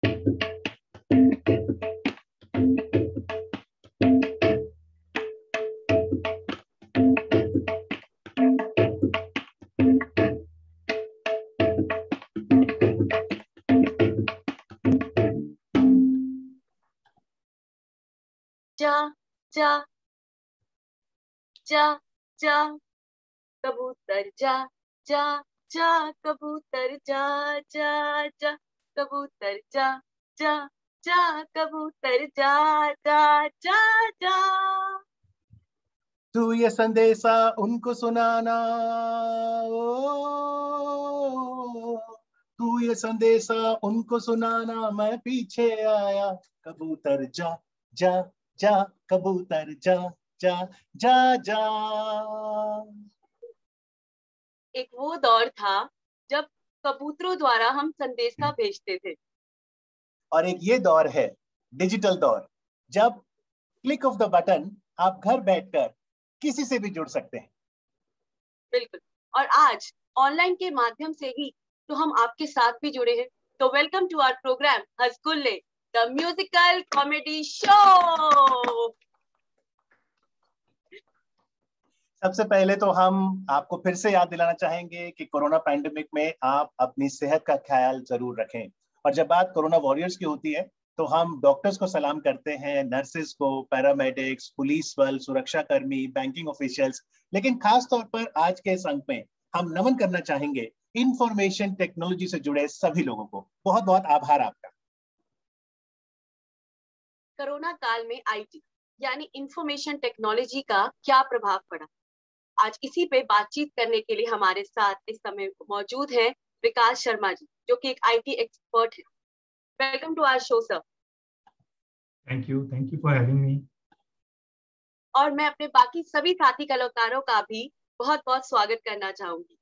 जा जा जा जा कबूतर जा जा जा कबूतर जा जा जा कबूतर जा जा जा कबूतर जा जा जा जा। तू ये संदेशा उनको सुनाना, ओ तू ये संदेशा उनको सुनाना, मैं पीछे आया। कबूतर जा जा जा कबूतर जा जा जा जा। एक वो दौर था जब कबूतरों द्वारा हम संदेशा भेजते थे, और एक ये दौर है डिजिटल दौर, जब क्लिक ऑफ द बटन आप घर बैठकर किसी से भी जुड़ सकते हैं। बिल्कुल। और आज ऑनलाइन के माध्यम से ही तो हम आपके साथ भी जुड़े हैं। तो welcome to our program Hansgulle, the musical comedy show. सबसे पहले तो हम आपको फिर से याद दिलाना चाहेंगे कि कोरोना पैंडेमिक में आप अपनी सेहत का ख्याल जरूर रखें। और जब बात कोरोना वॉरियर्स की होती है तो हम डॉक्टर्स को सलाम करते हैं, नर्सेस को, पैरामेडिक्स, पुलिस बल, सुरक्षा कर्मी, बैंकिंग ऑफिशियल्स, लेकिन खास तौर पर आज के इस अंक में हम नमन करना चाहेंगे इंफॉर्मेशन टेक्नोलॉजी से जुड़े सभी लोगों को। बहुत बहुत आभार आपका। कोरोना काल में आईटी यानी इंफॉर्मेशन टेक्नोलॉजी का क्या प्रभाव पड़ा, आज इसी पे बातचीत करने के लिए हमारे साथ इस समय मौजूद है विकास शर्मा जी, जो कि एक आईटी एक्सपर्ट है। Welcome to our show sir. Thank you for having me. और मैं अपने बाकी सभी साथी कलाकारों का भी बहुत बहुत स्वागत करना चाहूंगी।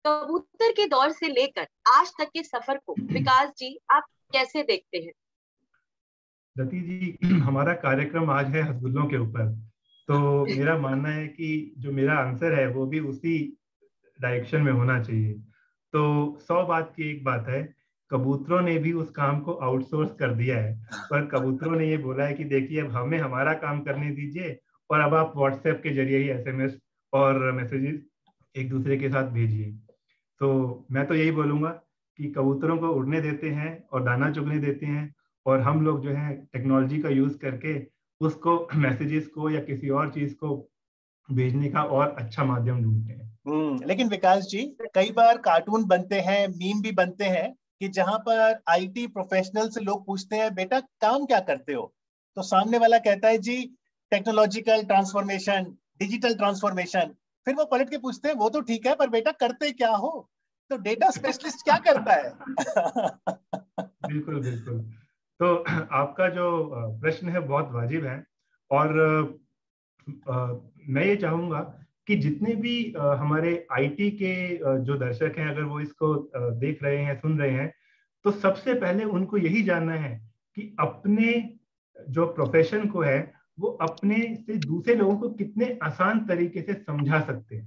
कबूतर के दौर से लेकर आज तक के सफर को विकास जी आप कैसे देखते हैं? रति जी, हमारा कार्यक्रम आज है हंसगुल्लों के ऊपर, तो मेरा मानना है कि जो मेरा आंसर है वो भी उसी डायरेक्शन में होना चाहिए। तो 100 बात की एक बात है, कबूतरों ने भी उस काम को आउटसोर्स कर दिया है, पर कबूतरों ने ये बोला है कि देखिए अब हमें हमारा काम करने दीजिए और अब आप व्हाट्सएप के जरिए ही एसएमएस और मैसेजेस एक दूसरे के साथ भेजिए। तो मैं तो यही बोलूंगा कि कबूतरों को उड़ने देते हैं और दाना चुगने देते हैं, और हम लोग जो है टेक्नोलॉजी का यूज करके उसको मैसेजेस को या किसी और चीज को भेजने का और अच्छा माध्यम ढूंढते हैं। लेकिन विकास जी, कई बार कार्टून बनते हैं, मीम भी बनते हैं कि जहां पर आईटी प्रोफेशनल से लोग पूछते हैं बेटा काम क्या करते हो, तो सामने वाला कहता है जी टेक्नोलॉजिकल ट्रांसफॉर्मेशन, डिजिटल ट्रांसफॉर्मेशन। फिर वो पलट के पूछते हैं वो तो ठीक है पर बेटा करते क्या हो, तो डेटा स्पेशलिस्ट क्या करता है? बिल्कुल बिल्कुल। तो आपका जो प्रश्न है बहुत वाजिब है, और मैं ये चाहूंगा कि जितने भी हमारे आईटी के जो दर्शक हैं, अगर वो इसको देख रहे हैं, सुन रहे हैं, तो सबसे पहले उनको यही जानना है कि अपने जो प्रोफेशन को है वो अपने से दूसरे लोगों को कितने आसान तरीके से समझा सकते हैं।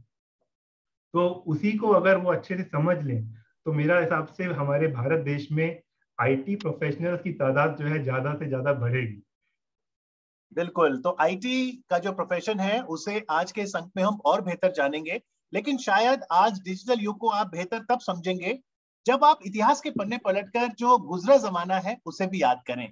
तो उसी को अगर वो अच्छे से समझ लें तो मेरा हिसाब से हमारे भारत देश में आईटी प्रोफेशनल्स की तादाद जो है ज्यादा से ज्यादा बढ़ेगी। बिल्कुल। तो आईटी का जो प्रोफेशन है उसे आज के इस अंक में हम और बेहतर जानेंगे, लेकिन शायद आज डिजिटल युग को आप बेहतर तब समझेंगे जब आप इतिहास के पन्ने पलटकर जो गुजरा जमाना है उसे भी याद करें।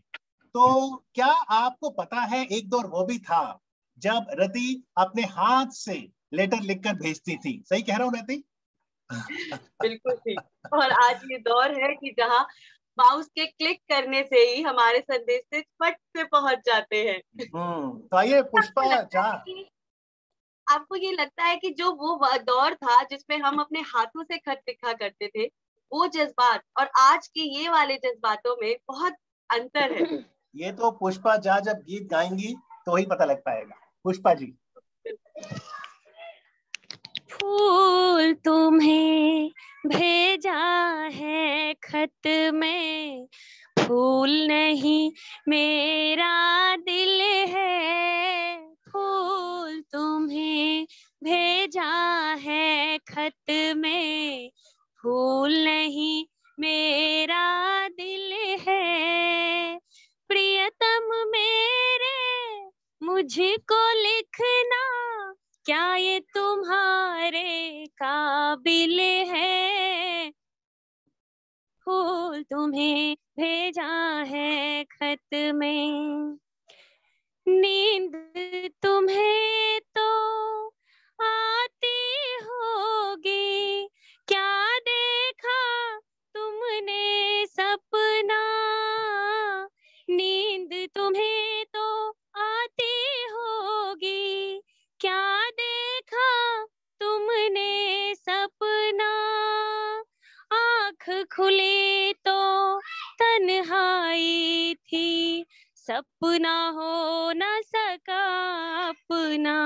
तो क्या आपको पता है एक दौर वो भी था जब रति अपने हाथ से लेटर लिखकर भेजती थी? सही कह रहा हूँ रति? बिल्कुल ठीक। और आज ये दौर है कि जहाँ माउस के क्लिक करने से ही हमारे संदेश से फट से पहुंच जाते हैं। तो आइए पुष्पा आपको ये लगता है कि जो वो दौर था जिसमें हम अपने हाथों से खत लिखा करते थे, वो जज्बात और आज के ये वाले जज्बातों में बहुत अंतर है? ये तो पुष्पा जा जब गीत गाएंगी तो ही पता लग पाएगा। पुष्पा जी। फूल तुम्हें भेजा है खत में, फूल नहीं मेरा दिल है। फूल तुम्हें भेजा है खत में, फूल नहीं मेरा दिल है। प्रियतम मेरे मुझको लिखना, क्या ये तुम्हारे काबिल है। फूल तुम्हें भेजा है खत में, नींद तुम्हें तो आती होगी, क्या देखा तुमने सपना। नींद तुम्हें तो आती होगी, क्या देखा तुमने सपना। आँख खुली तो तन्हाई थी, सपना हो न सका अपना।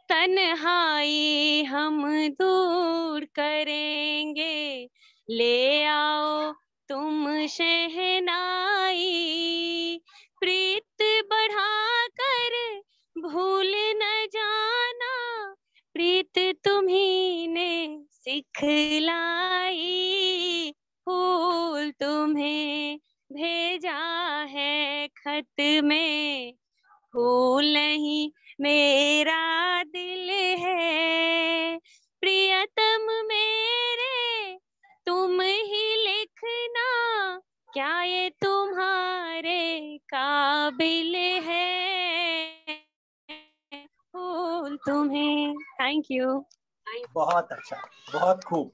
तन्हाई हम दूर करेंगे, ले आओ तुम शहनाई। प्रीत बढ़ा कर भूल न जाना, प्रीत तुम्ही ने सिखलाई। फूल तुम्हें भेजा है खत में, फूल नहीं मेरा दिल है। प्रियतम मेरे तुम ही लिखना, क्या ये तुम्हारे काबिल है। फूल तुम्हें। Thank you. बहुत अच्छा, बहुत खूब।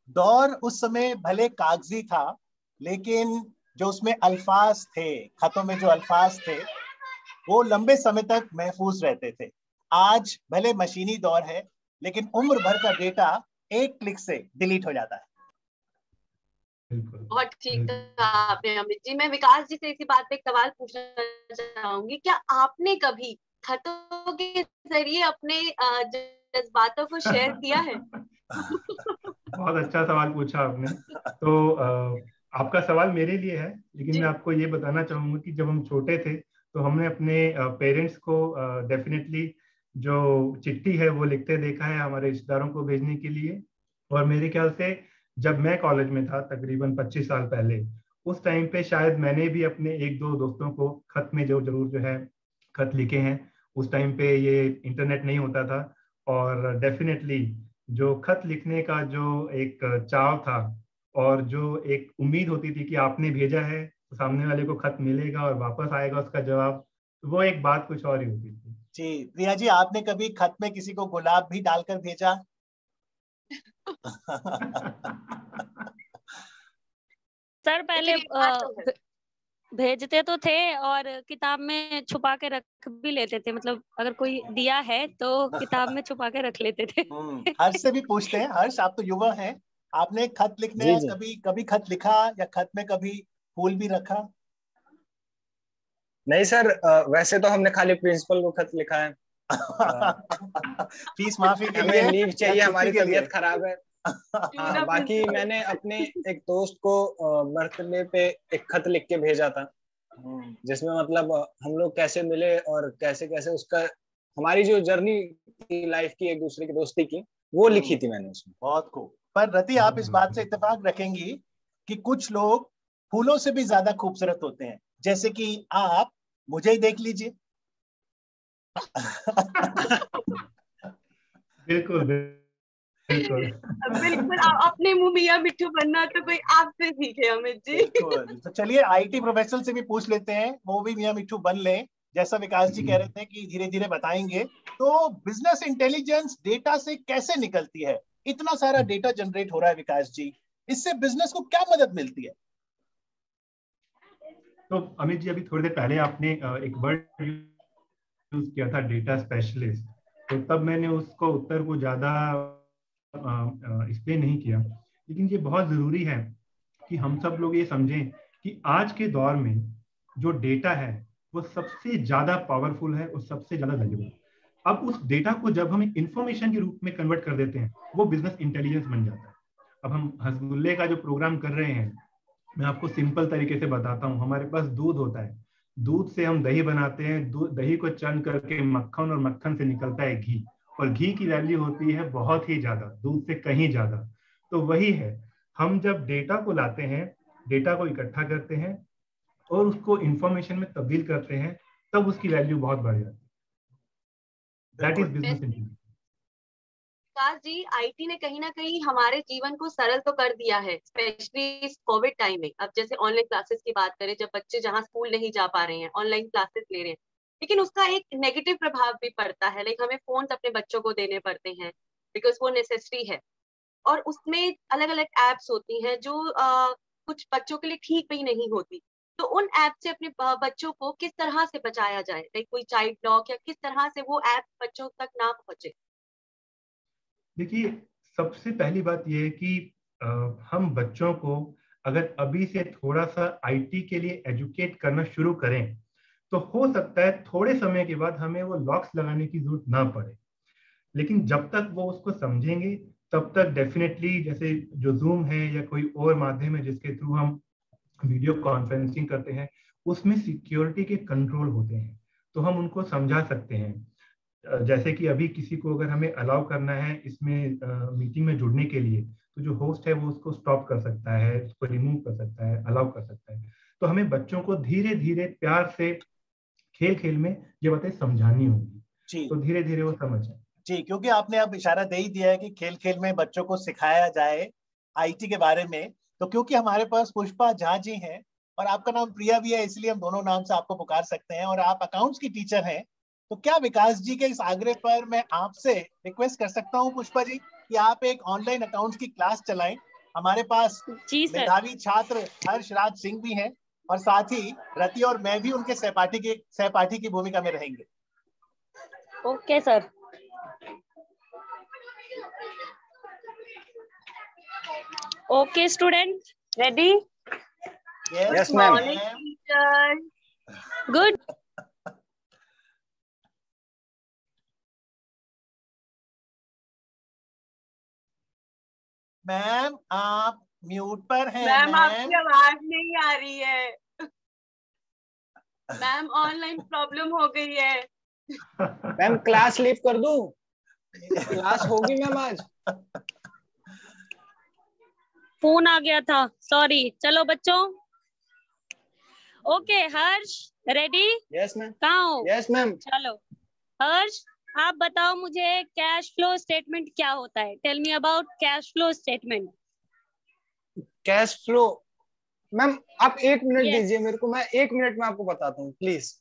दौर उस समय भले कागजी था, लेकिन जो उसमें अल्फाज थे, खतों में जो अल्फाज थे, वो लंबे समय तक महफूज रहते थे। आज भले मशीनी दौर है, लेकिन उम्र भर का डेटा एक क्लिक से डिलीट हो जाता है। बहुत ठीक कहा आपने अमित जी। मैं विकास जी से इसी बात पे एक सवाल पूछना चाहूंगी, क्या आपने कभी खतों के जरिए अपने जज्बातों को शेयर किया है? बहुत अच्छा सवाल पूछा आपने। तो आपका सवाल मेरे लिए है, लेकिन मैं आपको ये बताना चाहूंगा कि जब हम छोटे थे तो हमने अपने पेरेंट्स को डेफिनेटली जो चिट्ठी है वो लिखते देखा है हमारे रिश्तेदारों को भेजने के लिए। और मेरे ख्याल से जब मैं कॉलेज में था तकरीबन 25 साल पहले, उस टाइम पे शायद मैंने भी अपने एक दो दोस्तों को खत में जरूर जो है खत लिखे हैं। उस टाइम पे ये इंटरनेट नहीं होता था, और डेफिनेटली जो खत लिखने का जो एक चाव था और जो एक उम्मीद होती थी कि आपने भेजा है तो सामने वाले को खत मिलेगा और वापस आएगा उसका जवाब, तो वो एक बात कुछ और ही होती थी। जी प्रिया जी, आपने कभी खत में किसी को गुलाब भी डालकर भेजा? सर पहले भेजते तो थे और किताब में छुपा के रख भी लेते थे, मतलब अगर कोई दिया है तो किताब में छुपा के रख लेते थे। हर्ष से भी पूछते हैं। हर्ष, आप तो युवा हैं, आपने खत लिखने कभी खत लिखा या खत में कभी फूल भी रखा? नहीं सर, वैसे तो हमने खाली प्रिंसिपल को खत लिखा है। फीस माफी के लिए, हमें लीव चाहिए, हमारी तबीयत खराब है। हाँ, बाकी मैंने अपने एक दोस्त को बर्थडे पे एक खत लिख के भेजा था, जिसमें मतलब हम लोग कैसे मिले और कैसे कैसे उसका हमारी जो जर्नी थी लाइफ की, एक दूसरे की दोस्ती की, वो लिखी थी मैंने उसमें। बहुत खूब। पर रति, आप इस बात से इत्तेफाक रखेंगी कि कुछ लोग फूलों से भी ज्यादा खूबसूरत होते हैं, जैसे कि आप, मुझे ही देख लीजिए। बिल्कुल बिल्कुल बिल्कुल। अपने मुंह मियां मिट्ठू बनना तो कोई आपसे सीखे अमित जी। बिल्कुल। तो चलिए आईटी प्रोफेशनल से भी पूछ लेते हैं, वो भी मियां मिट्ठू बन लें, जैसा विकास जी कह रहे थे कि धीरे धीरे बताएंगे। तो बिजनेस इंटेलिजेंस डेटा से कैसे निकलती है? इतना सारा डेटा जनरेट हो रहा है विकास जी, इससे बिजनेस को क्या मदद मिलती है? तो अमित जी, अभी थोड़ी देर पहले आपने एक वर्ड यूज किया था, डेटा स्पेशलिस्ट। तो तब मैंने उसको उत्तर को ज्यादा एक्सप्लेन नहीं किया, लेकिन ये बहुत जरूरी है कि हम सब लोग ये समझें कि आज के दौर में जो डेटा है वो सबसे ज्यादा पावरफुल है और सबसे ज्यादा वैल्यूबल। अब उस डेटा को जब हम इंफॉर्मेशन के रूप में कन्वर्ट कर देते हैं, वो बिजनेस इंटेलिजेंस बन जाता है। अब हम हसगुल्ले का जो प्रोग्राम कर रहे हैं, मैं आपको सिंपल तरीके से बताता हूँ। हमारे पास दूध होता है, दूध से हम दही बनाते हैं, दही को चंद करके मक्खन, और मक्खन से निकलता है घी, और घी की वैल्यू होती है बहुत ही ज्यादा, दूध से कहीं ज्यादा। तो वही है, हम जब डेटा को लाते हैं, डेटा को इकट्ठा करते हैं और उसको इंफॉर्मेशन में तब्दील करते हैं, तब उसकी वैल्यू बहुत बढ़ जाती है। That is business intelligence. Vikas ji, IT ने कहीं ना कहीं हमारे जीवन को सरल तो कर दिया है, स्पेशली इस कोविड टाइम में। अब जैसे ऑनलाइन क्लासेस की बात करें, जब बच्चे जहाँ स्कूल नहीं जा पा रहे हैं, ऑनलाइन क्लासेस ले रहे हैं, लेकिन उसका एक नेगेटिव प्रभाव भी पड़ता है। लाइक हमें फोन अपने बच्चों को देने पड़ते हैं बिकॉज वो नेसेसरी है, और उसमें अलग अलग एप्स होती हैं जो कुछ बच्चों के लिए ठीक भी नहीं होती। तो उन ऐप से अपने बच्चों को किस तरह से बचाया जाए? लाइक कोई चाइल्ड लॉक, या किस तरह से वो ऐप बच्चों तक ना पहुंचे? देखिए, सबसे पहली बात यह है कि हम बच्चों को अगर अभी से थोड़ा सा आईटी के लिए एजुकेट करना शुरू करें, तो हो सकता है थोड़े समय के बाद हमें वो लॉक्स लगाने की जरूरत ना पड़े। लेकिन जब तक वो उसको समझेंगे, तब तक डेफिनेटली, जैसे जो जूम है या कोई और माध्यम है जिसके थ्रू हम वीडियो कॉन्फ्रेंसिंग करते हैं, उसमें सिक्योरिटी के कंट्रोल होते हैं, तो हम उनको समझा सकते हैं। जैसे कि अभी किसी को अगर हमें अलाउ करना है इसमें मीटिंग में जुड़ने के लिए, तो जो होस्ट है वो उसको स्टॉप कर सकता है, उसको रिमूव कर सकता है, अलाउ कर सकता है। तो हमें बच्चों को धीरे धीरे प्यार से खेल खेल में ये बातें समझानी होगी, तो धीरे धीरे वो समझ जाए। जी, क्योंकि आपने अब इशारा दे ही दिया है कि खेल खेल में बच्चों को सिखाया जाए आईटी के बारे में, तो क्योंकि हमारे पास पुष्पा झा जी हैं और आपका नाम प्रिया भी है, इसलिए हम दोनों नाम से आपको पुकार सकते हैं, और आप अकाउंट्स की टीचर हैं, तो क्या विकास जी के इस आग्रह पर मैं आपसे रिक्वेस्ट कर सकता हूं पुष्पा जी कि आप एक ऑनलाइन अकाउंट्स की क्लास चलाएं? हमारे पास मेधावी छात्र हर्षराज सिंह भी हैं, और साथ ही रति और मैं भी उनके सहपाठी की भूमिका में रहेंगे। Okay sir. Okay student, ready? Yes ma'am. Good. Ma'am आप म्यूट पर हैं। मैम आपकी आवाज नहीं आ रही है। मैम ऑनलाइन प्रॉब्लम हो गई है। मैम क्लास लीव कर दूं? क्लास होगी मैम आज। फोन आ गया था, सॉरी। चलो बच्चों, ओके हर्ष रेडी? Yes ma'am. कहाँ हो? Yes ma'am. चलो हर्ष, आप बताओ मुझे कैश फ्लो स्टेटमेंट क्या होता है? Tell me about cash flow statement. Cash flow ma'am, आप 1 मिनट दीजिए मेरे को, मैं 1 मिनट में आपको बताता हूँ please.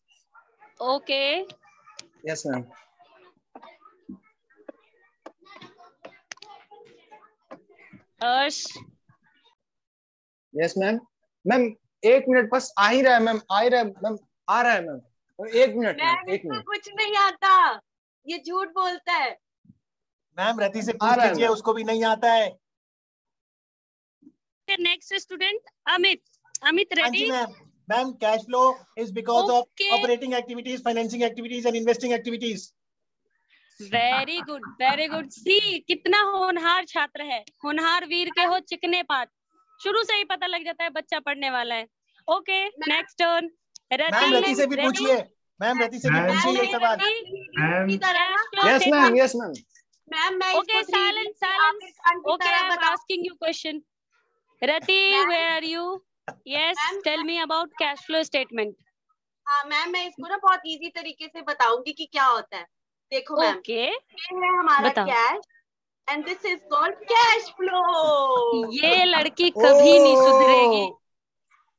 Okay. Yes ma'am. Harsh. Yes ma'am. Ma'am 1 minute बस, आ ही रहा है मैम, आ ही रहा है मैम, आ रहा है मैम। 1 minute ma'am, 1 minute. कुछ नहीं आता, ये झूठ बोलता है। मैम रति से पूछ लीजिए, उसको भी नहीं आता है। Next student Amit. Amit ready? Ma'am cash flow is because of operating activities, financing activities and investing activities. Very good, very good. See, कितना होनहार छात्र है। होनहार वीर के हो चिकने पात, शुरू से ही पता लग जाता है बच्चा पढ़ने वाला है। Okay next turn. रति से भी पूछिए। मैम रति से भी पूछिए ये सवाल। Yes ma'am, yes ma'am. Ma'am मैं okay silence, silence. Okay I am asking you question. Rati, where are you? Yes, tell me about cash flow statement. हाँ मैम, मैं इसको ना बहुत इजी तरीके से बताऊंगी कि क्या होता है। देखो मैम, ये है हमारा cash and this is called cash flow. ये लड़की कभी नहीं सुधरेगी।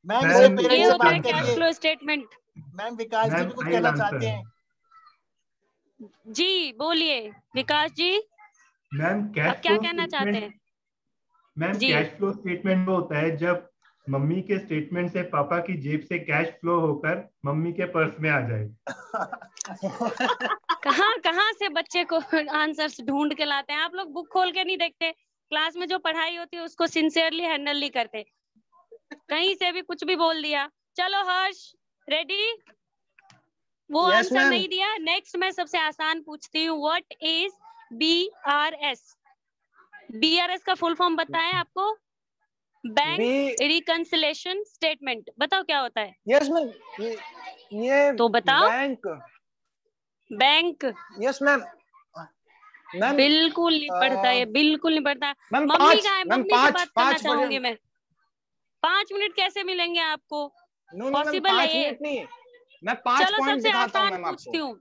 मैम ये होता है कैश फ्लो स्टेटमेंट। मैम विकास जी भी कुछ कहना चाहते हैं। जी बोलिए विकास जी। मैम कैश क्या कहना चाहते हैं? मैम कैश फ्लो स्टेटमेंट वो होता है जब मम्मी के स्टेटमेंट से पापा की जेब से कैश फ्लो होकर मम्मी के पर्स में आ जाए। कहाँ से बच्चे को आंसर्स ढूंढ के लाते हैं आप लोग? बुक खोल के नहीं देखते, क्लास में जो पढ़ाई होती है उसको सिंसियरली हैंडल नहीं करते, कहीं से भी कुछ भी बोल दिया। चलो हर्ष रेडी? वो आंसर नहीं दिया। नेक्स्ट मैं सबसे आसान पूछती हूँ, व्हाट इज BRS? BRS का फुल फॉर्म बताएं आपको? Bank reconciliation statement. बताओ क्या होता है? यस मैम, ये तो बताओ। Bank. Bank. Yes ma'am. Ma'am बिल्कुल नहीं पढ़ता है, बिल्कुल नहीं पढ़ता। मैम मम्मी कहाँ है? मैम मम्मी से बात करना 5 चाहूंगी मैं। 5 मिनट कैसे मिलेंगे आपको? नो मैम पॉसिबल है 5 ये? मिनट नहीं, मैं 5 चलो पॉइंट सबसे दिखाता हूँ आसान मैम आपको। पूछती हूँ,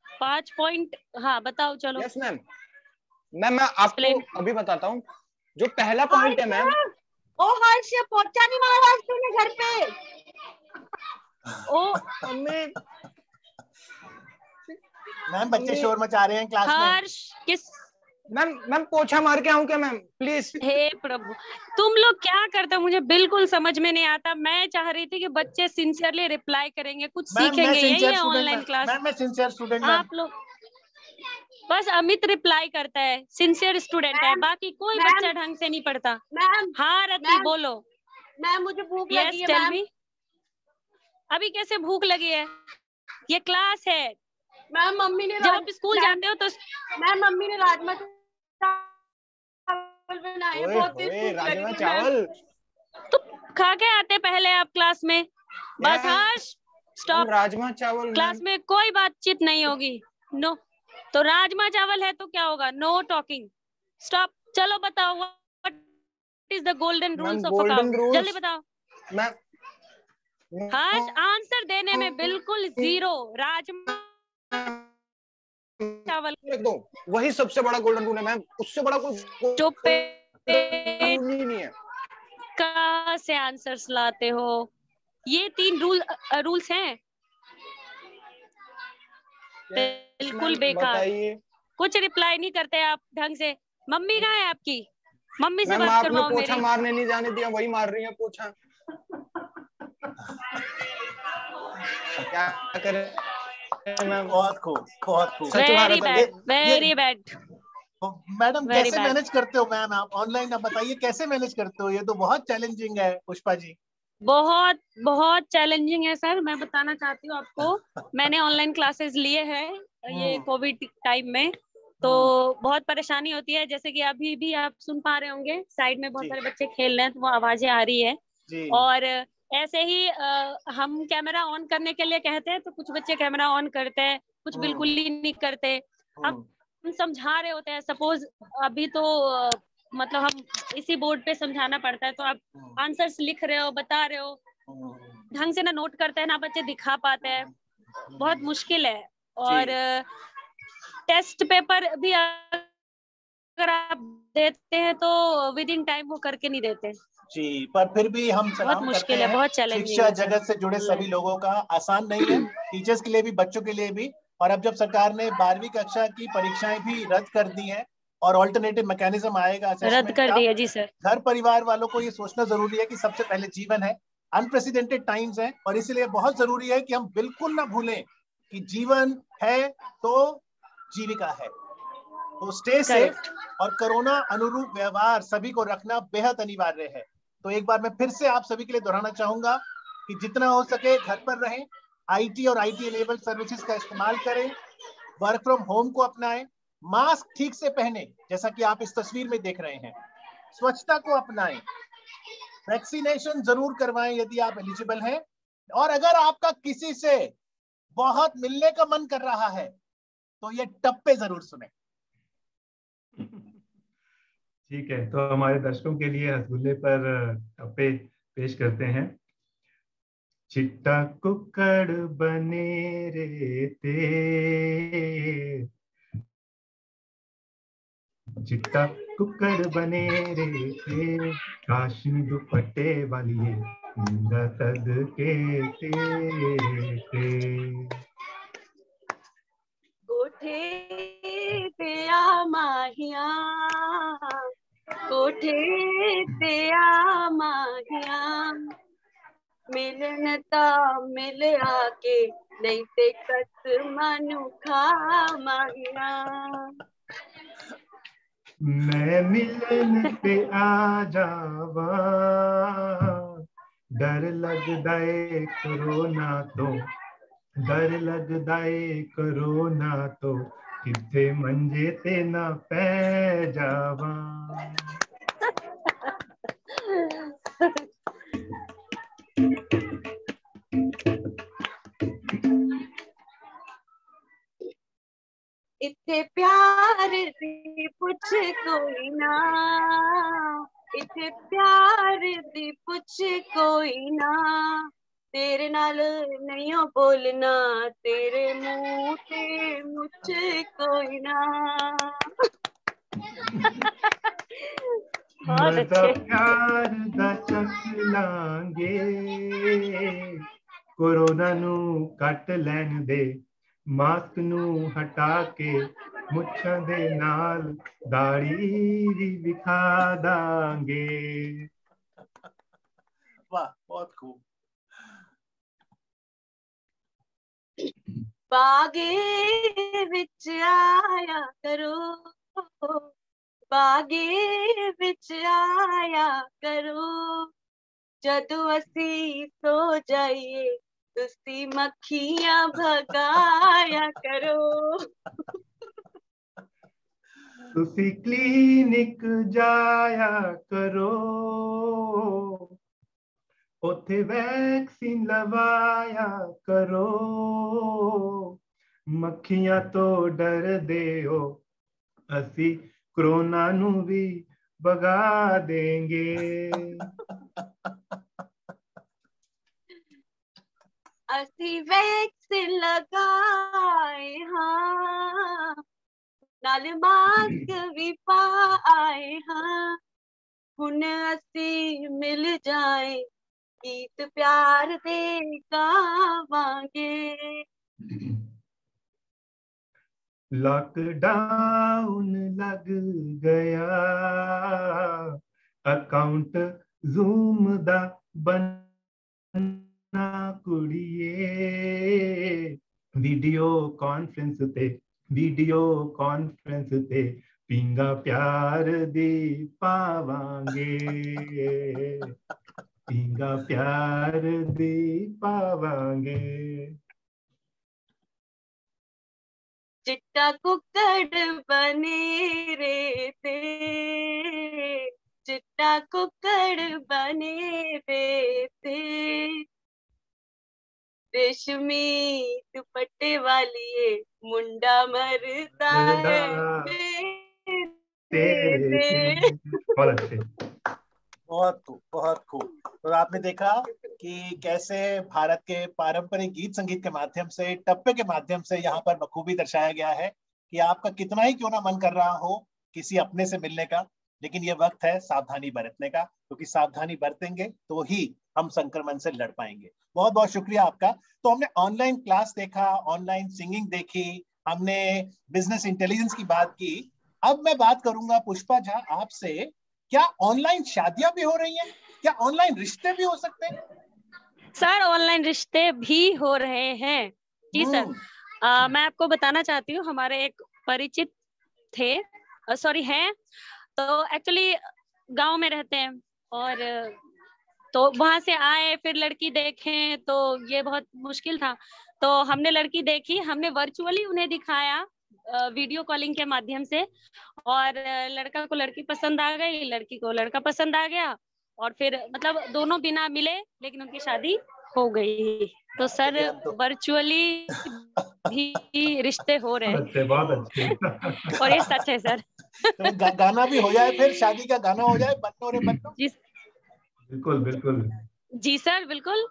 5 पॉइंट। हाँ बताओ, चलो। यस मैम, मैं आपको Explain. अभी बताता हूँ। जो पहला पॉइंट है मैम, ओ हर्ष, पहुंचा नहीं मारा आज तूने घर पे? ओ मम्मी मैम बच्चे शोर मचा रहे हैं क्लास में। हर्ष किस? मैम पोछा मार के आऊं क्या मैम प्लीज? हे प्रभु, तुम लोग क्या करते हो मुझे बिल्कुल समझ में नहीं आता। मैं चाह रही थी कि बच्चे सिंसियरली रिप्लाई करेंगे, कुछ मैम मैं सीखेंगे, यही सिंसियर है स्टूडेंट ऑनलाइन क्लास। मैम, मैं सिंसियर स्टूडेंट मैम। आप लोग बस अमित रिप्लाई करता है, सिंसियर स्टूडेंट है, बाकी कोई बच्चा ढंग से नहीं पढ़ता। मैम हाँ रति बोलो। मैम मुझे भूख लगी यस है टेल मैम। मी। अभी कैसे भूख लगी है? ये क्लास है। मैम मम्मी ने जब आप स्कूल जाते हो तो मैम मम्मी ने राजमा चावल बनाए हैं, बहुत तेज भूख लगी राजमा है चावल तो खा के आते पहले आप क्लास में। बस हर्ष स्टॉप। राजमा चावल क्लास में कोई बातचीत नहीं होगी। नो, तो राजमा चावल है तो क्या होगा? Know talking, stop. चलो बताओ, what is the golden rules of account? जल्दी बताओ। मैम हर्ष आंसर देने में बिल्कुल जीरो। राजमा चावल दो, वही सबसे बड़ा गोल्डन रूल है मैम, उससे बड़ा कोई चुप रूल ही नहीं है। कहाँ से आंसर्स लाते हो? ये 3 रूल्स हैं, बिल्कुल बेकार। बताइए। कुछ रिप्लाई नहीं करते आप ढंग से। मम्मी कहाँ है आपकी? मम्मी से मैम बात आपने करवाओ पोछा मेरी। मारने नहीं जाने दिया, वही मार रही है पोछा। क्या करें मैम? बहुत खूब, बहुत खूब। स्वच्छ very Bharat bad, very bad. Madam Very कैसे bad. मैनेज करते हो मैम आप ऑनलाइन? आप बताइए कैसे मैनेज करते हो? ये तो बहुत चैलेंजिंग है पुष्पा जी। बहुत बहुत चैलेंजिंग है सर। मैं बताना चाहती हूँ आपको, मैंने ऑनलाइन क्लासेस लिए हैं ये कोविड टाइम में, तो बहुत परेशानी होती है। जैसे कि अभी भी आप सुन पा रहे होंगे, साइड में बहुत सारे बच्चे खेल रहे हैं तो वो आवाजें आ रही है। और ऐसे ही हम कैमरा ऑन करने के लिए कहते हैं तो कुछ बच्चे कैमरा ऑन करते हैं, कुछ बिल्कुल ही नहीं करते। अब हम समझा रहे होते हैं, सपोज अभी तो मतलब हम इसी बोर्ड पे समझाना पड़ता है, तो आप आंसर्स लिख रहे हो, बता रहे हो, ढंग से ना नोट करते हैं ना बच्चे दिखा पाते हैं, बहुत मुश्किल है। और टेस्ट पेपर भी अगर आप देते हैं तो विद इन टाइम वो करके नहीं देते जी, पर फिर भी हम बहुत सलाम करते मुश्किल है, हैं बहुत चैलेंजिंग शिक्षा है जगत से जुड़े सभी लोगों का। आसान नहीं है, टीचर्स के लिए भी, बच्चों के लिए भी। और अब जब सरकार ने 12वीं कक्षा की परीक्षाएं भी रद्द कर दी हैं और ऑल्टरनेटिव मैकेनिज्म आएगा रद्द असेसमेंट कर का, दिया जी सर। घर परिवार वालों को ये सोचना जरूरी है कि सबसे पहले जीवन है, अनप्रेसिडेंटेड टाइम्स है, और इसलिए बहुत जरूरी है कि हम बिल्कुल ना भूलें कि जीवन है तो जीविका है। तो स्टे सेफ और कोरोना अनुरूप व्यवहार सभी को रखना बेहद अनिवार्य है। तो एक बार मैं फिर से आप सभी के लिए दोहराना चाहूंगा कि जितना हो सके घर पर रहें, आईटी और आईटी एनेबल्ड सर्विसेज का इस्तेमाल करें, वर्क फ्रॉम होम को अपनाएं, मास्क ठीक से पहने जैसा कि आप इस तस्वीर में देख रहे हैं, स्वच्छता को अपनाएं, वैक्सीनेशन जरूर करवाएं यदि आप एलिजिबल हैं, और अगर आपका किसी से बहुत मिलने का मन कर रहा है तो ये टप्पे जरूर सुने। ठीक है, तो हमारे दर्शकों के लिए रसगुल्ले पर टप्पे पेश करते हैं। चिट्टा कुक्कड़ बने रे ते, चिट्टा कुक्कड़ बने रे ते, काशनी दुपट्टे वाली निंदा सदके तेरे ते। कोठे पे आ माहिया, कोठे पे आ माहिया, मिलन ता मिल आके नहीं ते कत मनुखा माहिया। मैं मिलन पे आ जावा, डर लगदा है कोरोना तो, डर लगदा है कोरोना तो, किथे मंजे ते ना पै जावा। इत्थे प्यार प्यार दी पुछ कोई ना, इथे प्यार दी पुछ कोई ना, तेरे नाल नहीं बोलना, तेरे मुंह ते मुझ कोई ना। बहुत अच्छे। प्यार दा चख लांगे, कोरोना नू कट लैन दे, मास्क नू हटा के मुच्छां दे नाल दाढ़ी भी दिखा दांगे। वाह, बहुत खूब। बागे विच आया करो, बागे विच आया करो, जदों असी सो जाइए तुसी मक्खियां भगाया करो। तुसी क्लिनिक जाया करो, उथे वैक्सीन लवाया करो, मक्खियां तो डर दे हो, असी कोरोना नू भी भगा देंगे। असी वैक्सीन लगाए हाँ, नाल मास्क भी पाए हाँ, हुन असी मिल जाए गीत प्यार दे गावांगे। लॉकडाउन लग गया, अकाउंट जूम दा बनना कुड़िए, वीडियो कॉन्फ्रेंस ते पिंगा प्यार दी पावांगे, पिंगा प्यार दी पावांगे। चिट्टा कुक्कड़ बने रे ते, चिट्टा कुक्कड़ बने रे ते, रेशमी दुपट्टे वाली मुंडा मरता है तेरे ते। बहुत अच्छे। बहुत खूब, बहुत खूब। तो आपने देखा कि कैसे भारत के पारंपरिक गीत संगीत के माध्यम से, टप्पे के माध्यम से यहाँ पर बखूबी दर्शाया गया है कि आपका कितना ही क्यों ना मन कर रहा हो किसी अपने से मिलने का, लेकिन ये वक्त है सावधानी बरतने का, क्योंकि सावधानी बरतेंगे तो ही हम संक्रमण से लड़ पाएंगे। बहुत बहुत शुक्रिया आपका। तो हमने ऑनलाइन क्लास देखा, ऑनलाइन सिंगिंग देखी, हमने बिजनेस इंटेलिजेंस की बात की। अब मैं बात करूंगा पुष्पा झा आपसे, क्या ऑनलाइन शादियां भी हो रही हैं? क्या ऑनलाइन रिश्ते भी हो सकते हैं? सर ऑनलाइन रिश्ते भी हो रहे हैं जी सर। मैं आपको बताना चाहती हूँ, हमारे एक परिचित थे, सॉरी हैं, तो एक्चुअली गांव में रहते हैं, और तो वहां से आए, फिर लड़की देखें तो ये बहुत मुश्किल था। तो हमने लड़की देखी, हमने वर्चुअली उन्हें दिखाया वीडियो कॉलिंग के माध्यम से, और लड़का को लड़की पसंद आ गई, लड़की को लड़का पसंद आ गया, और फिर मतलब दोनों बिना मिले लेकिन उनकी शादी हो गई। तो सर वर्चुअली भी रिश्ते हो रहे हैं। बहुत अच्छे। और ये सच है सर। तो गाना भी हो जाए, फिर शादी का गाना हो जाए, बन्नो रे बन्नो। जी बिल्कुल बिल्कुल जी सर बिल्कुल।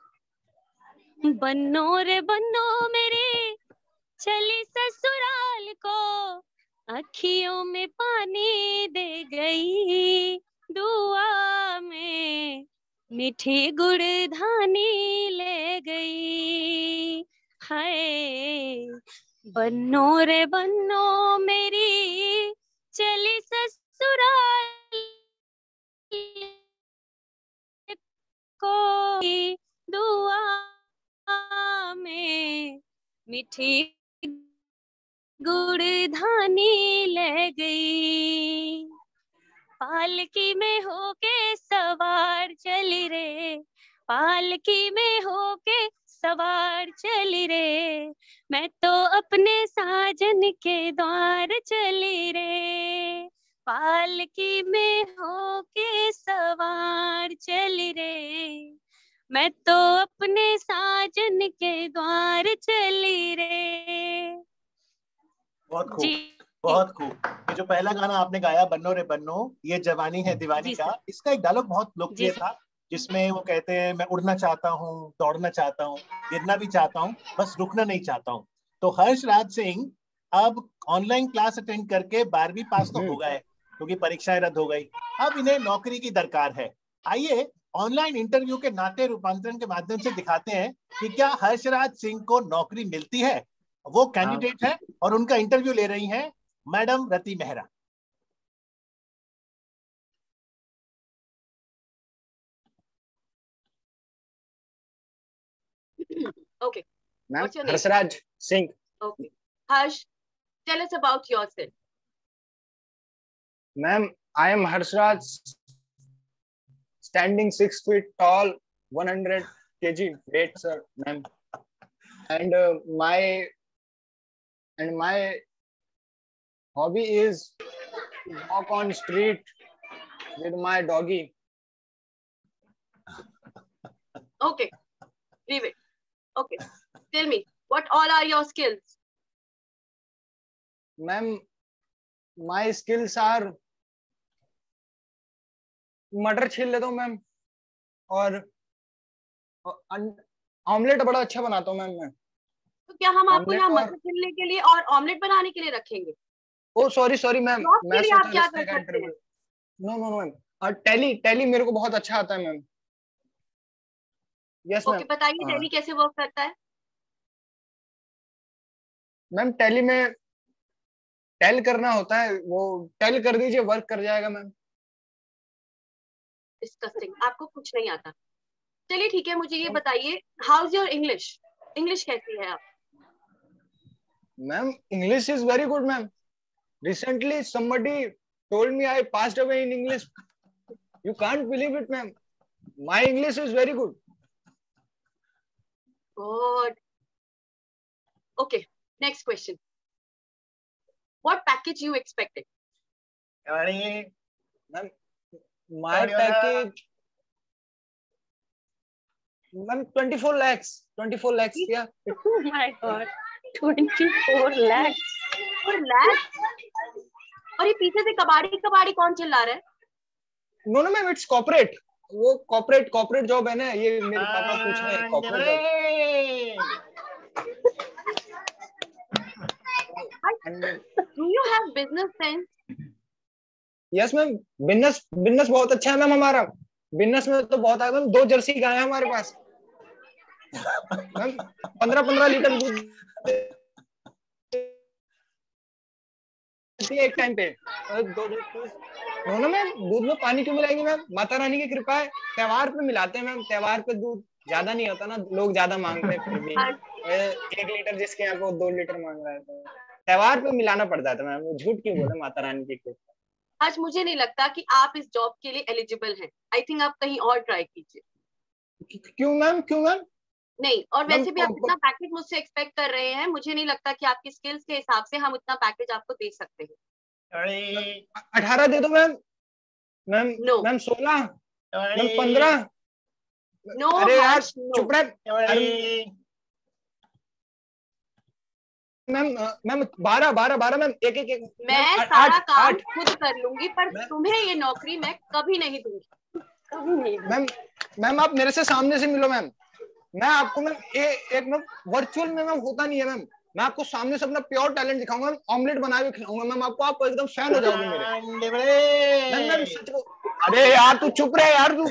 बन्नो रे बन्नो मेरे चली ससुराल को, अखियों में पानी दे गई, दुआ में मीठी गुड़धानी ले गई। हाय बन्नो रे बन्नो मेरी चली ससुराल को, दुआ में मीठी गुड़धानी ले गई। पालकी में होके सवार चली रे, पालकी में होके सवार चली रे, मैं तो अपने साजन के द्वार चली रे, पालकी में होके सवार चली रे, मैं तो अपने साजन के द्वार चली रे। बहुत खूब, बहुत खूब। ये जो पहला गाना आपने गाया बन्नो रे बन्नो, ये जवानी है दीवानी जी का, सर। इसका एक डायलॉग बहुत लोकप्रिय जी था, जिसमें वो कहते हैं मैं उड़ना चाहता हूँ, दौड़ना चाहता हूँ, गिरना भी चाहता हूँ, बस रुकना नहीं चाहता हूँ। तो हर्ष राज सिंह अब ऑनलाइन क्लास अटेंड करके 12वीं पास तो हो गए क्योंकि परीक्षाएं रद्द हो गई, अब इन्हें नौकरी की दरकार है। आइए ऑनलाइन इंटरव्यू के नाते रूपांतरण के माध्यम से दिखाते हैं कि क्या हर्षराज सिंह को नौकरी मिलती है। वो कैंडिडेट है और उनका इंटरव्यू ले रही हैं madam Rati Mehra. Okay. Ma'am What's your name? Harshraj Singh. Okay. Harsh, tell us about yourself. Ma'am I am Harshraj, standing 6 feet tall, 100 kg weight, sir, ma'am. And my hobby is to walk on street with my doggy. Okay. Leave it. Okay. Tell me, what all are your skills? Ma'am, my skills are मटर छील लेता हूँ ma'am, और omelette बड़ा अच्छा बनाता हूँ ma'am मैं। तो क्या हम आपको ऑमलेट यहाँ और मटर छीलने के लिए और ऑमलेट बनाने के लिए रखेंगे? ओ सॉरी मैम, जॉब के मैं लिए सोचा आप क्या रिश्ते कर का सकते हैं? इंटरव्यू। नो मैम, और टैली मेरे को बहुत अच्छा आता है मैम। Yes ma'am. ओके, बताइए टैली कैसे वर्क करता है? मैम टैली में टैल करना होता है, वो टैल कर दीजिए, वर्क कर जाएगा मैम। डिस्कस्टिंग, आपको कुछ नहीं आता। चलिए ठीक है, मुझे ये बताइए, how is your English? English कैसी है आप? Ma'am English is very good ma'am. Recently somebody told me I passed away in English. You can't believe it ma'am. My English is very good. Good. Okay, next question. What package you expected? Ma'am, my package, ma'am 24 lakhs. 24 lakhs, yeah. Oh my God, 24 lakhs. 4 lakhs? और ये पीछे से कबाड़ी कौन चिल्ला रहा है? No ma'am, it's corporate. वो corporate जॉब है ना, ये मेरे पापा पूछ रहे हैं, corporate job. Do you have business sense? Yes ma'am, business बहुत अच्छा है मैम हमारा। बिजनेस में तो बहुत है मैम, 2 जर्सी गाय है हमारे पास मैम, 15 लीटर दूध एक टाइम पे। दोनों मैम, दूध में पानी क्यों मिलाएंगे मैम? माता रानी की कृपा है, त्योहार पे मिलाते हैं मैम। त्योहार पे दूध ज्यादा नहीं होता ना, लोग ज्यादा मांगते हैं, फिर भी 1 लीटर जिसके यहाँ को 2 लीटर मांग रहा है, तो त्योहार पे मिलाना पड़ता है मैम। वो झूठ क्यों बोले, माता रानी की कृपा। आज मुझे नहीं लगता कि आप इस जॉब के लिए एलिजिबल हैं। आई थिंक आप कहीं और ट्राई कीजिए। क्यों मैम? नहीं, और वैसे भी आप इतना पैकेज मुझसे एक्सपेक्ट कर रहे हैं, मुझे नहीं लगता कि आपकी स्किल्स के हिसाब से हम उतना पैकेज आपको दे सकते हैं। 18 दे दो ma'am. No ma'am 16, ma'am 15। No, अरे यार चुप रहे मैम। 12 मैम, एक मैं सारा काम खुद कर लूंगी, पर तुम्हें ये नौकरी मैं कभी नहीं दूंगी, कभी नहीं। मैम आप मेरे से सामने से मिलो मैम, मैं आपको मैम एक मैम वर्चुअल में मैम होता नहीं है मैम, मैं आपको सामने से अपना प्योर टैलेंट दिखाऊंगा मैम, ऑमलेट बना के खिलाऊंगा मैम आपको एकदम फैन हो जाओगे मेरे। मैम सच को, अरे यार तू चुप रहे यार तू।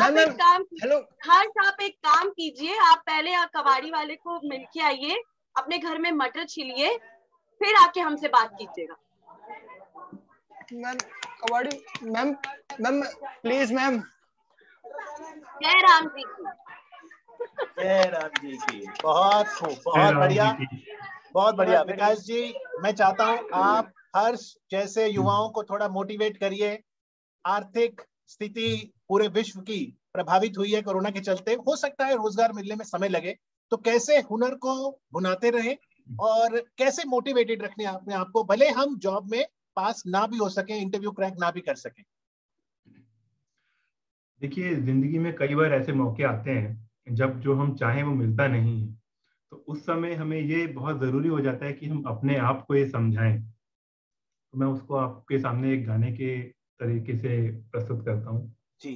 आप एक काम, हेलो हर्ष आप एक काम कीजिए, आप पहले कबाड़ी वाले को मिलके आइए, अपने घर में मटर छीलिए, फिर आके हमसे बात कीजिएगा। मैम कबाड़ी मैम प्लीज मैम। जय राम जी की। जय राम जी की। बहुत खूब, बहुत बढ़िया, बहुत बढ़िया। विकास जी, मैं चाहता हूँ आप हर्ष जैसे युवाओं को थोड़ा मोटिवेट करिए। आर्थिक स्थिति पूरे विश्व की प्रभावित हुई है कोरोना के चलते, हो सकता है रोजगार मिलने में समय लगे, तो कैसे हुनर को भुनाते रहें और कैसे मोटिवेटेड रखने अपने आप को, भले हम जॉब में पास ना भी हो सके, इंटरव्यू क्रैक ना भी कर सके। देखिए, जिंदगी में कई बार ऐसे मौके आते हैं जब जो हम चाहें वो मिलता नहीं है, तो उस समय हमें ये बहुत जरूरी हो जाता है कि हम अपने आप को ये समझाएं तो मैं उसको आपके सामने एक गाने के तरीके से प्रस्तुत करता हूँ जी।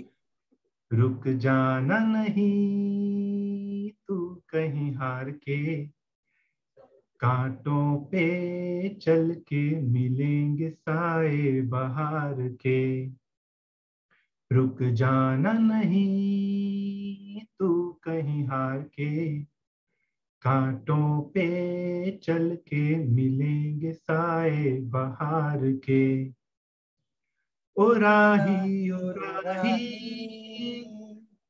रुक जाना नहीं तू कहीं हार के, कांटों पे चल के मिलेंगे साए बहार के। रुक जाना नहीं तू कहीं हार के, कांटों पे चल के मिलेंगे साए बहार के। ओ राही ओ राही,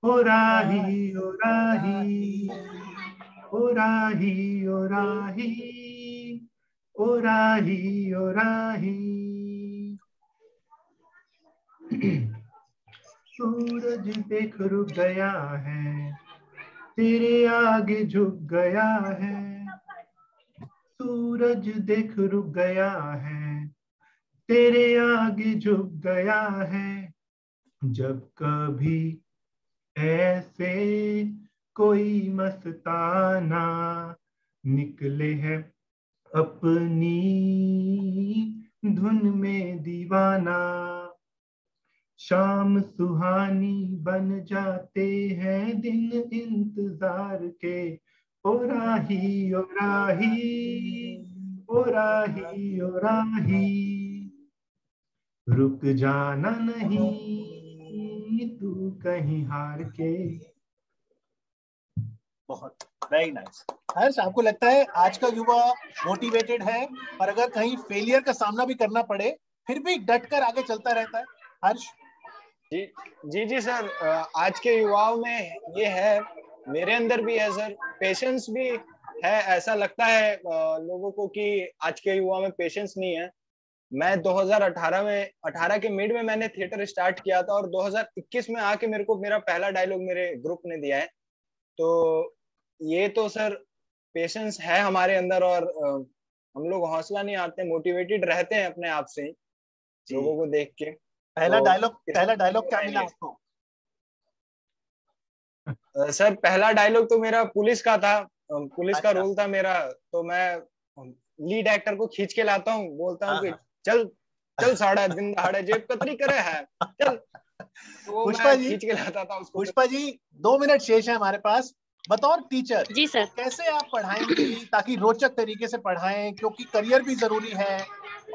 ओ राही ओ राही, ओ राही ओ राही, ओ राही ओ राही। सूरज देख रुक गया है, तेरे आगे झुक गया है। सूरज देख रुक गया है, तेरे आगे झुक गया है। जब कभी ऐसे कोई मस्ताना निकले है अपनी धुन में दीवाना, शाम सुहानी बन जाते हैं दिन इंतजार के। ओ राही ओ राही, ओ राही ओ राही, रुक जाना नहीं तू कहीं हार के। बहुत वेरी नाइस। हर्ष, आपको लगता है आज का युवा मोटिवेटेड है, और अगर कहीं फेलियर का सामना भी करना पड़े फिर भी डट कर आगे चलता रहता है? हर्ष? जी जी जी सर, आज के युवाओं में ये है, मेरे अंदर भी है सर, पेशेंस भी है। ऐसा लगता है लोगों को कि आज के युवा में पेशेंस नहीं है। मैं 18 के मिड में मैंने थिएटर स्टार्ट किया था, और 2021 में आके मेरे को मेरा पहला डायलॉग मेरे ग्रुप ने दिया है। तो ये तो सर पेशेंस है हमारे अंदर, और हम लोग हौसला नहीं हारते, मोटिवेटेड रहते हैं अपने आप से लोगों को देख के। पहला तो डायलॉग क्या मिला आपको? सर पहला डायलॉग तो मेरा पुलिस का था, पुलिस का अच्छा। रोल था मेरा। तो मैं लीड एक्टर को खींच के लाता हूँ, बोलता हूँ कि हाँ। चल चल साड़ा दिन दहाड़े जेब कतरी करे है, चल। तो वो पुष्पा मैं जी, खींच के लाता था उसको। पुष्पा जी 2 मिनट शेष है हमारे पास। बतौर टीचर जी सर। कैसे आप पढ़ाएंगी ताकि रोचक तरीके से पढ़ाएं, क्योंकि करियर भी जरूरी है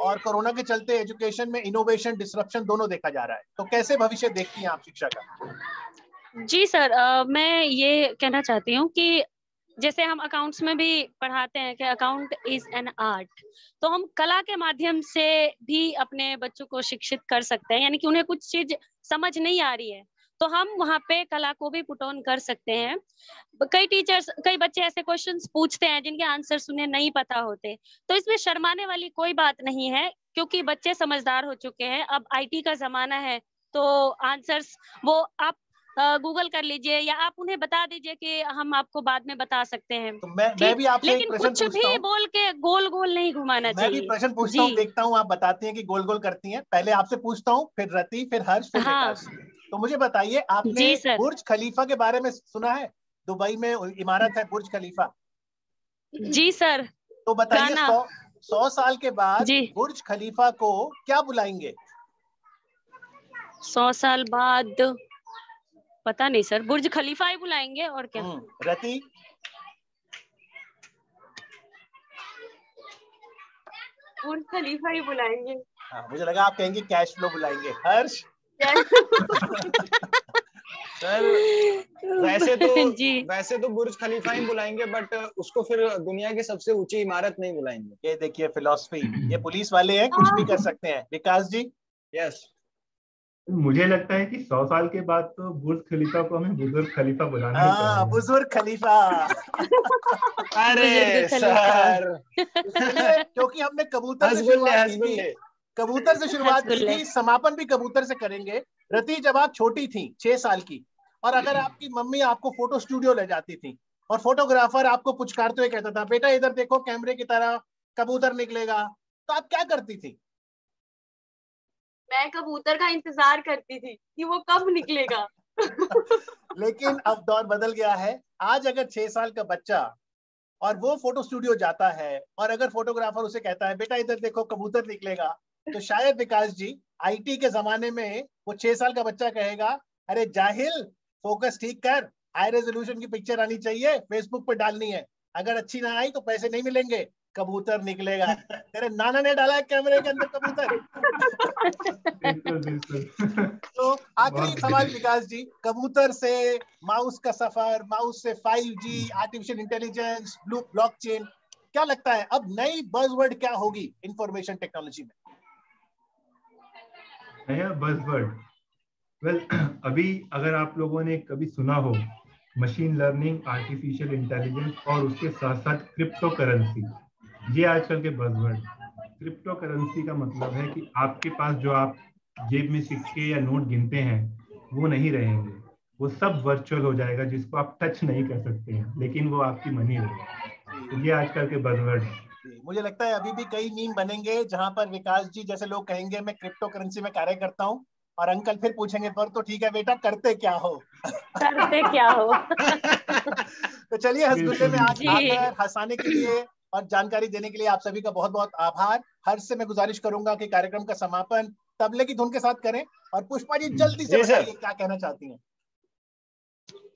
और कोरोना के चलते एजुकेशन में इनोवेशन डिसरप्शन दोनों देखा जा रहा है, तो कैसे भविष्य देखती हैं आप शिक्षा का? जी सर, मैं ये कहना चाहती हूँ कि जैसे हम अकाउंट्स में भी पढ़ाते हैं कि अकाउंट इज एन आर्ट, तो हम कला के माध्यम से भी अपने बच्चों को शिक्षित कर सकते हैं। यानी कि उन्हें कुछ चीज समझ नहीं आ रही है तो हम वहाँ पे कला को भी पुट ऑन कर सकते हैं। कई बच्चे ऐसे क्वेश्चंस पूछते हैं जिनके आंसर्स उन्हें नहीं पता होते, तो इसमें शर्माने वाली कोई बात नहीं है, क्योंकि बच्चे समझदार हो चुके हैं। अब आईटी का जमाना है, तो आंसर्स वो आप गूगल कर लीजिए या आप उन्हें बता दीजिए कि हम आपको बाद में बता सकते हैं। तो मैं ठीक, भी आपसे एक लेकिन प्रश्न कुछ पूछता भी हूँ। बोल के गोल गोल नहीं घुमाना मैं भी चाहिए। प्रश्न पूछता हूँ, जी देखता हूँ आप बताती हैं कि गोल गोल करती हैं। पहले आपसे पूछता हूँ, फिर रति, फिर हर्ष, फिर हाँ विकास। तो मुझे बताइए, आपने जी सर। बुर्ज खलीफा के बारे में सुना है? दुबई में इमारत है बुर्ज खलीफा। जी सर। तो बताइए, गाना। 100 साल के बाद जी बुर्ज खलीफा को क्या बुलाएंगे? 100 साल बाद पता नहीं सर, बुर्ज खलीफा ही बुलाएंगे और क्या। रति? बुर्ज खलीफा ही बुलाएंगे। हाँ, मुझे लगा आप कहेंगे कैश फ्लो बुलाएंगे। हर्ष? सर वैसे जी तो बुर्ज खलीफा ही बुलाएंगे, बट उसको फिर दुनिया की सबसे ऊंची इमारत नहीं बुलाएंगे। ये देखिए फिलॉसफी, ये पुलिस वाले हैं, कुछ भी कर सकते हैं। विकास जी? यस। मुझे लगता है कि 100 साल के बाद तो बुर्ज खलीफा को हमें बुजुर्ग खलीफा बुलाना ही पड़ेगा। बुजुर्ग खलीफा। अरे सर, इसलिए क्योंकि हमने कबूतर से शुरुआत की थी, कबूतर से शुरुआत की थी, समापन भी कबूतर से करेंगे। रति, जब आप छोटी थी 6 साल की, और अगर आपकी मम्मी आपको फोटो स्टूडियो ले जाती थी और फोटोग्राफर आपको पुचकारते हुए कहता था, बेटा इधर देखो कैमरे की तरह कबूतर निकलेगा, तो आप क्या करती थी? मैं कबूतर का इंतजार करती थी कि वो कब निकलेगा। लेकिन अब दौर बदल गया है। आज अगर 6 साल का बच्चा और वो फोटो स्टूडियो जाता है, और अगर फोटोग्राफर उसे कहता है, बेटा इधर देखो कबूतर निकलेगा, तो शायद विकास जी आईटी के जमाने में वो 6 साल का बच्चा कहेगा, अरे जाहिल, फोकस ठीक कर, हाई रेजोल्यूशन की पिक्चर आनी चाहिए, फेसबुक पे डालनी है, अगर अच्छी ना आई तो पैसे नहीं मिलेंगे, कबूतर निकलेगा। तेरे नाना ने डाला है कैमरे के अंदर कबूतर। बिल्कुल बिल्कुल। तो आखिरी सवाल विकास जी, कबूतर से माउस का सफर, माउस से 5G, आर्टिफिशियल इंटेलिजेंस, ब्लॉकचेन, क्या लगता है अब नई बज़वर्ड क्या होगी इंफॉर्मेशन टेक्नोलॉजी में? नया बज़वर्ड, वेल अभी अगर आप लोगों ने कभी सुना हो मशीन लर्निंग, आर्टिफिशियल इंटेलिजेंस और उसके साथ साथ क्रिप्टो करेंसी, ये आजकल के बज़वर्ड। क्रिप्टो करेंसी का मतलब है कि आपके पास जो आप जेब में सिक्के या नोट गिनते हैं वो नहीं रहेंगे, वो सब वर्चुअल हो जाएगा, जिसको आप टच नहीं कर सकते हैं, लेकिन वो आपकी मनी रहेगी। तो ये आजकल के बज़वर्ड है। मुझे लगता है अभी भी कई मीम बनेंगे जहां पर विकास जी जैसे लोग कहेंगे मैं क्रिप्टो करेंसी में कार्य करता हूं, और अंकल फिर पूछेंगे पर तो ठीक है बेटा करते क्या हो। करते क्या हो। तो चलिए हसगुल्ले में बिल्कुल। आकर हंसाने के लिए और जानकारी देने के लिए आप सभी का बहुत बहुत आभार। हर्ष से मैं गुजारिश करूंगा कि कार्यक्रम का समापन तबले की धुन के साथ करें, और पुष्पा जी जल्दी से जी सर। बताइए क्या कहना चाहती हैं।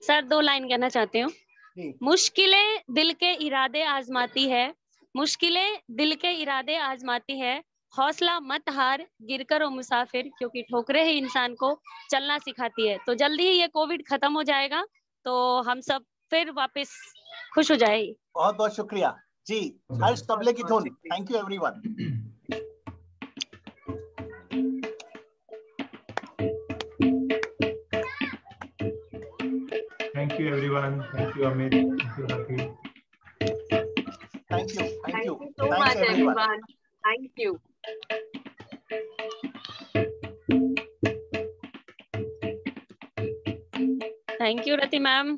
सर 2 लाइन कहना चाहती हूँ। जी। मुश्किलें दिल के इरादे आजमाती है, मुश्किलें दिल के इरादे आजमाती है, हौसला मत हार, गिर कर ओ मुसाफिर, क्योंकि ठोकरें ही इंसान को चलना सिखाती है। तो जल्दी ही ये कोविड खत्म हो जाएगा तो हम सब फिर वापस खुश हो जाएगी। बहुत बहुत शुक्रिया जी। हर्ष तबले की धुन। Thank you everyone. Thank you everyone. Thank you Amit. Thank you Rafi. Thank you. Thank you so Thanks much, everyone. everyone. Thank you. Thank you Rati ma'am.